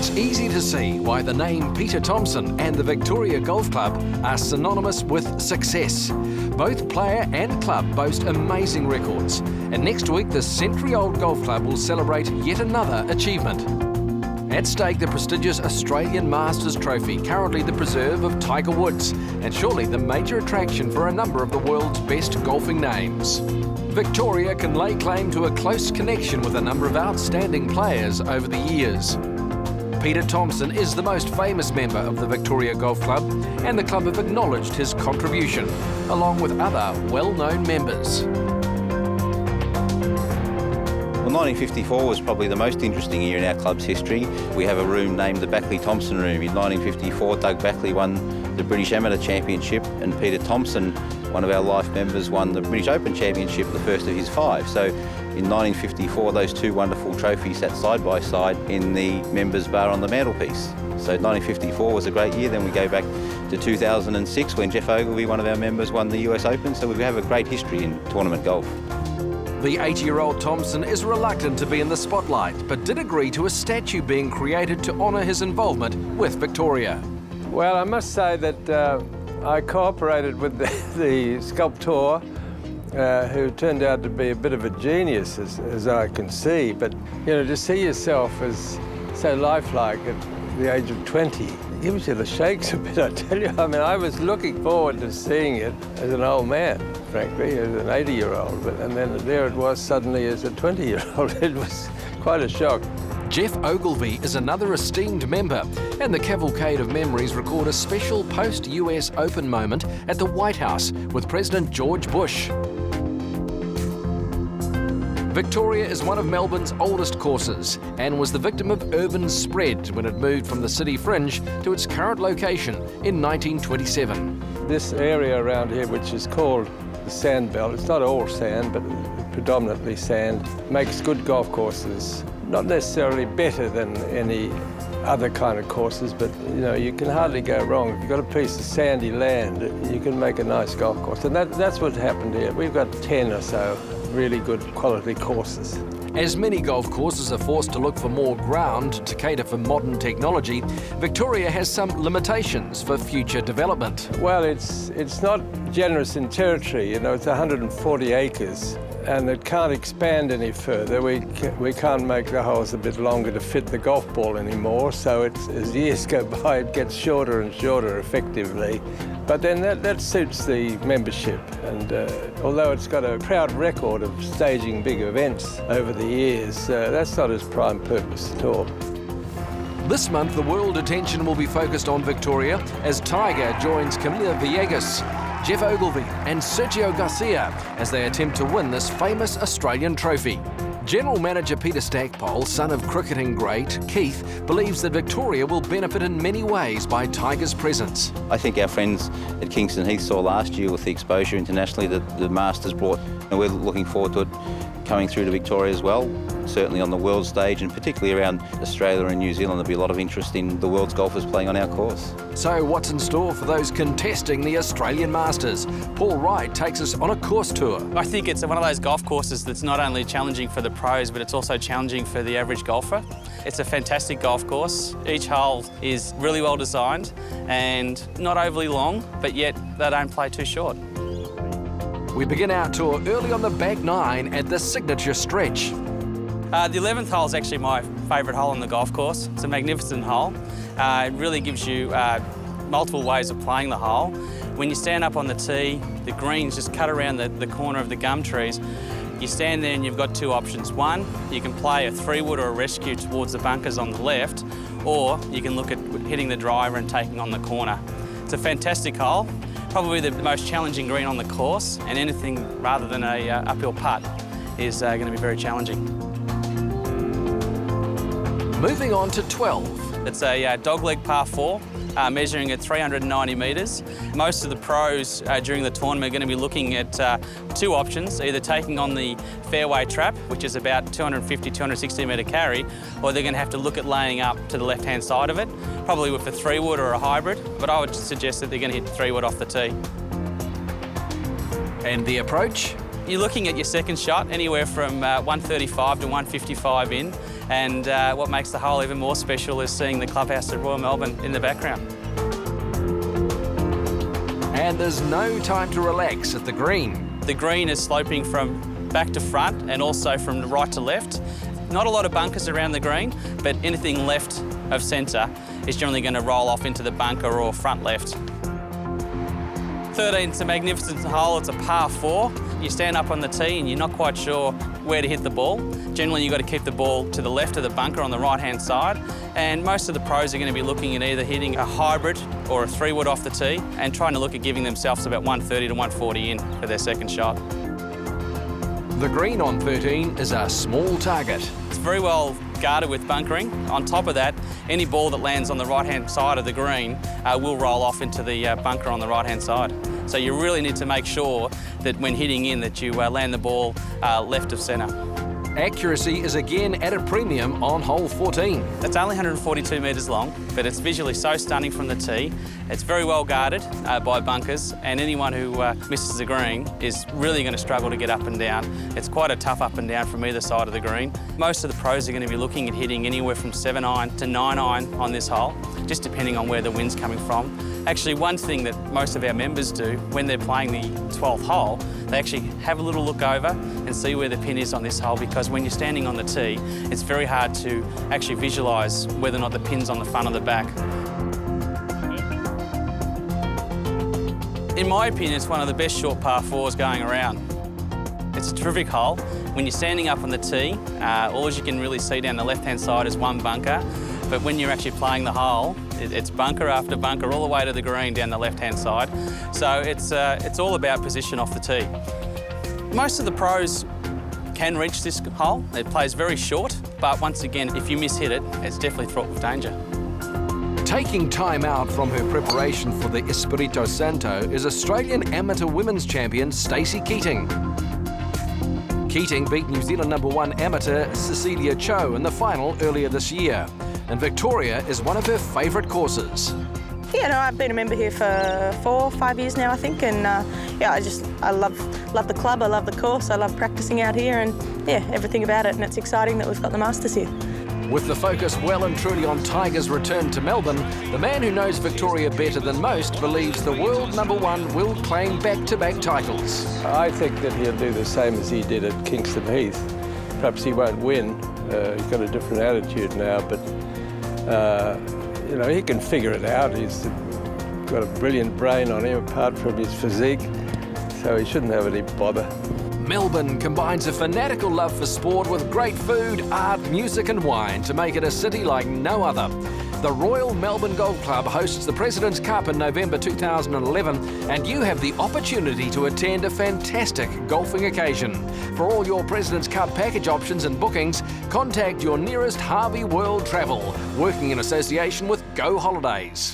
It's easy to see why the name Peter Thompson and the Victoria Golf Club are synonymous with success. Both player and club boast amazing records, and next week the century-old golf club will celebrate yet another achievement. At stake, the prestigious Australian Masters Trophy, currently the preserve of Tiger Woods, and surely the major attraction for a number of the world's best golfing names. Victoria can lay claim to a close connection with a number of outstanding players over the years. Peter Thompson is the most famous member of the Victoria Golf Club, and the club have acknowledged his contribution, along with other well-known members. Well, 1954 was probably the most interesting year in our club's history. We have a room named the Backley-Thompson Room. In 1954, Doug Backley won the British Amateur Championship, and Peter Thompson, one of our life members, won the British Open Championship, the first of his 5. So in 1954, those two wonderful trophies sat side by side in the members' bar on the mantelpiece. So 1954 was a great year. Then we go back to 2006 when Jeff Ogilvy, one of our members, won the US Open. So we have a great history in tournament golf. The 80-year-old Thompson is reluctant to be in the spotlight, but did agree to a statue being created to honour his involvement with Victoria. Well, I must say that I cooperated with the sculptor, who turned out to be a bit of a genius, as I can see. But, you know, to see yourself as so lifelike at the age of 20, it gives you the shakes a bit, I tell you. I mean, I was looking forward to seeing it as an old man, frankly, as an 80-year-old. And then there it was suddenly as a 20-year-old. It was quite a shock. Jeff Ogilvy is another esteemed member, and the Cavalcade of Memories record a special post-US Open moment at the White House with President George Bush. Victoria is one of Melbourne's oldest courses and was the victim of urban spread when it moved from the city fringe to its current location in 1927. This area around here, which is called the Sand Belt, it's not all sand, but predominantly sand, makes good golf courses. Not necessarily better than any other kind of courses, but you know, you can hardly go wrong. If you've got a piece of sandy land, you can make a nice golf course. And that's what happened here. We've got 10 or so really good quality courses. As many golf courses are forced to look for more ground to cater for modern technology, Victoria has some limitations for future development. Well, it's not generous in territory. You know, it's 140 acres. And it can't expand any further. We can't make the holes a bit longer to fit the golf ball anymore, so as years go by, it gets shorter and shorter effectively. But then that suits the membership, and although it's got a proud record of staging big events over the years, that's not its prime purpose at all. This month, the world attention will be focused on Victoria as Tiger joins Camila Villegas, Jeff Ogilvy and Sergio Garcia as they attempt to win this famous Australian trophy. General Manager Peter Stackpole, son of cricketing great Keith, believes that Victoria will benefit in many ways by Tiger's presence. I think our friends at Kingston Heath saw last year with the exposure internationally that the Masters brought, and we're looking forward to it coming through to Victoria as well. Certainly on the world stage, and particularly around Australia and New Zealand, there'll be a lot of interest in the world's golfers playing on our course. So what's in store for those contesting the Australian Masters? Paul Wright takes us on a course tour. I think it's one of those golf courses that's not only challenging for the pros, but it's also challenging for the average golfer. It's a fantastic golf course. Each hole is really well designed and not overly long, but yet they don't play too short. We begin our tour early on the back 9 at the signature stretch. The 11th hole is actually my favourite hole on the golf course. It's a magnificent hole. It really gives you multiple ways of playing the hole. When you stand up on the tee, the greens just cut around the corner of the gum trees. You stand there and you've got two options. One, you can play a 3-wood or a rescue towards the bunkers on the left, or you can look at hitting the driver and taking on the corner. It's a fantastic hole, probably the most challenging green on the course, and anything rather than a uphill putt is going to be very challenging. Moving on to 12. It's a dogleg par 4, measuring at 390 metres. Most of the pros during the tournament are going to be looking at two options, either taking on the fairway trap, which is about 250, 260 metre carry, or they're going to have to look at laying up to the left-hand side of it, probably with a 3-wood or a hybrid, but I would suggest that they're going to hit 3-wood off the tee. And the approach? You're looking at your second shot, anywhere from 135 to 155 in, And what makes the hole even more special is seeing the clubhouse at Royal Melbourne in the background. And there's no time to relax at the green. The green is sloping from back to front and also from right to left. Not a lot of bunkers around the green, but anything left of centre is generally going to roll off into the bunker or front left. 13's a magnificent hole. It's a par 4. You stand up on the tee and you're not quite sure where to hit the ball. Generally, you've got to keep the ball to the left of the bunker on the right-hand side. And most of the pros are going to be looking at either hitting a hybrid or a 3-wood off the tee and trying to look at giving themselves about 130 to 140 in for their second shot. The green on 13 is a small target. It's very well guarded with bunkering. On top of that, any ball that lands on the right-hand side of the green will roll off into the bunker on the right-hand side. So you really need to make sure that when hitting in that you land the ball left of centre. Accuracy is again at a premium on hole 14. It's only 142 metres long, but it's visually so stunning from the tee. It's very well guarded by bunkers, and anyone who misses the green is really going to struggle to get up and down. It's quite a tough up and down from either side of the green. Most of the pros are going to be looking at hitting anywhere from 7-iron to 9-iron on this hole, just depending on where the wind's coming from. Actually, one thing that most of our members do when they're playing the 12th hole, they actually have a little look over and see where the pin is on this hole, because when you're standing on the tee, it's very hard to actually visualise whether or not the pin's on the front or the back. In my opinion, it's one of the best short par 4s going around. It's a terrific hole. When you're standing up on the tee, all you can really see down the left-hand side is one bunker, but when you're actually playing the hole, it's bunker after bunker all the way to the green down the left-hand side. So it's all about position off the tee. Most of the pros can reach this hole. It plays very short, but once again, if you miss-hit it, it's definitely fraught with danger. Taking time out from her preparation for the Espirito Santo is Australian amateur women's champion Stacey Keating. Keating beat New Zealand #1 amateur Cecilia Cho in the final earlier this year, and Victoria is one of her favourite courses. Yeah, no, I've been a member here for 4 or 5 years now, I think, and yeah, I love the club, I love the course, I love practising out here, and yeah, everything about it, and it's exciting that we've got the Masters here. With the focus well and truly on Tiger's return to Melbourne, the man who knows Victoria better than most believes the world #1 will claim back-to-back titles. I think that he'll do the same as he did at Kingston Heath. Perhaps he won't win. He's got a different attitude now, but you know, he can figure it out. He's got a brilliant brain on him, apart from his physique, so he shouldn't have any bother. Melbourne combines a fanatical love for sport with great food, art, music and wine to make it a city like no other. The Royal Melbourne Golf Club hosts the President's Cup in November 2011, and you have the opportunity to attend a fantastic golfing occasion. For all your President's Cup package options and bookings, contact your nearest Harvey World Travel, working in association with Go Holidays.